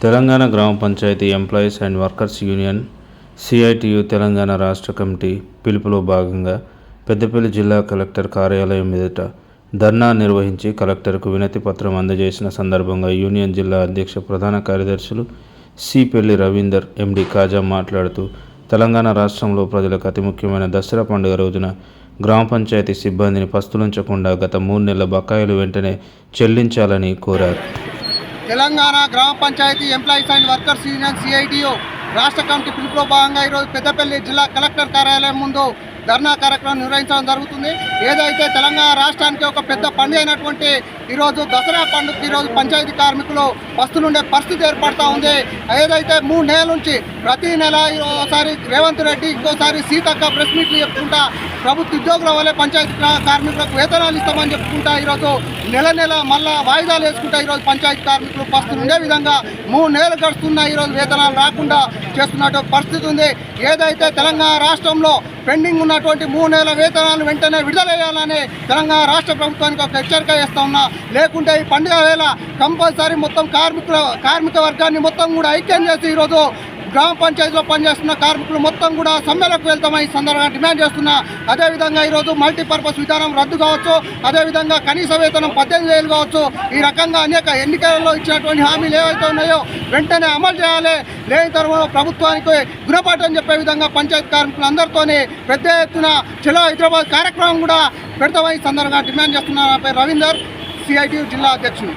తెలంగాణ గ్రామ panchayat employees and workers union CITU Telangana రాష్ట్ర కమిటీ పిలుపులో భాగంగా పెద్దపల్లి జిల్లా కలెక్టర్ కార్యాలయం ఎదుట ధర్నా నిర్వహించి కలెక్టర్కు వినతి పత్రం అందజేసిన సందర్భంగా యూనియన్ జిల్లా అధ్యక్ష ప్రధాన కార్యదర్శులు సి. పెళ్లి రవీందర్ ఎండి కాజా మాట్లాడుతూ తెలంగాణ రాష్ట్రంలో ప్రజలకు అతి ముఖ్యమైన దసరా పండుగ రోజున గ్రామ పంచాయతీ సిబ్బందిని పస్తులుంచకుండా గత 3 నెలల బకాయిలు వెంటనే చెల్లించాలని కోరారు. తెలంగాణ గ్రామ panchayat employees and workers union CITU రాష్ట్ర కమిటీ పిలుపులో భాగంగా ఈరోజు పెద్దపల్లి జిల్లా కలెక్టర్ కార్యాలయం ముందు ధర్నా కార్యక్రమం నిర్వహించడం జరుగుతుంది. ఏదైతే తెలంగాణ రాష్ట్రానికి ఒక పెద్ద పండుగ అయినటువంటి ఈరోజు దసరా పండుగకి ఈరోజు పంచాయతీ కార్మికులు పస్తులుండే పరిస్థితి ఏర్పడుతూ ఉంది. ఏదైతే 3 నెలల నుంచి ప్రతి నెల ఒకసారి రేవంత్ రెడ్డి, ఇంకోసారి సీతక్క ప్రెస్ మీట్లు చెప్పుకుంటా ప్రభుత్వ ఉద్యోగుల వల్లే పంచాయతీ కార్మికులకు వేతనాలు ఇస్తామని చెప్పుకుంటా ఈరోజు నెల మళ్ళా వాయిదాలు వేసుకుంటా ఈరోజు పంచాయతీ కార్మికులు పస్తులుండే విధంగా 3 నెలలు గడుస్తున్నా ఈరోజు వేతనాలు రాకుండా చేస్తున్నటువంటి పరిస్థితి ఉంది. ఏదైతే తెలంగాణ రాష్ట్రంలో పెండింగ్ ఉన్నటువంటి 3 నెలల వేతనాలు వెంటనే విడుదల చేయాలని తెలంగాణ రాష్ట్ర ప్రభుత్వానికి ఒక హెచ్చరిక చేస్తా ఉన్నా. లేకుంటే ఈ పండుగ వేళ కంపల్సరీ మొత్తం కార్మిక వర్గాన్ని మొత్తం కూడా ఐక్యం చేసి ఈరోజు గ్రామ పంచాయతీలో పనిచేస్తున్న కార్మికులు మొత్తం కూడా సమ్మెలకు వెళ్తామని ఈ సందర్భంగా డిమాండ్ చేస్తున్నా. అదేవిధంగా ఈరోజు మల్టీపర్పస్ విధానం రద్దు కావచ్చు, అదేవిధంగా కనీస వేతనం 18,000 కావచ్చు. ఈ రకంగా అనేక ఎన్నికలలో ఇచ్చినటువంటి హామీలు ఏవైతే ఉన్నాయో వెంటనే అమలు చేయాలి. లేని తరువాత ప్రభుత్వానికి గుణపాఠం చెప్పే విధంగా పంచాయతీ కార్మికులు అందరితోనే పెద్ద ఎత్తున చలో హైదరాబాద్ కార్యక్రమం కూడా పెడతామని ఈ సందర్భంగా డిమాండ్ చేస్తున్నారు. నా పేరు రవీందర్, సిఐటియు జిల్లా అధ్యక్షుడు.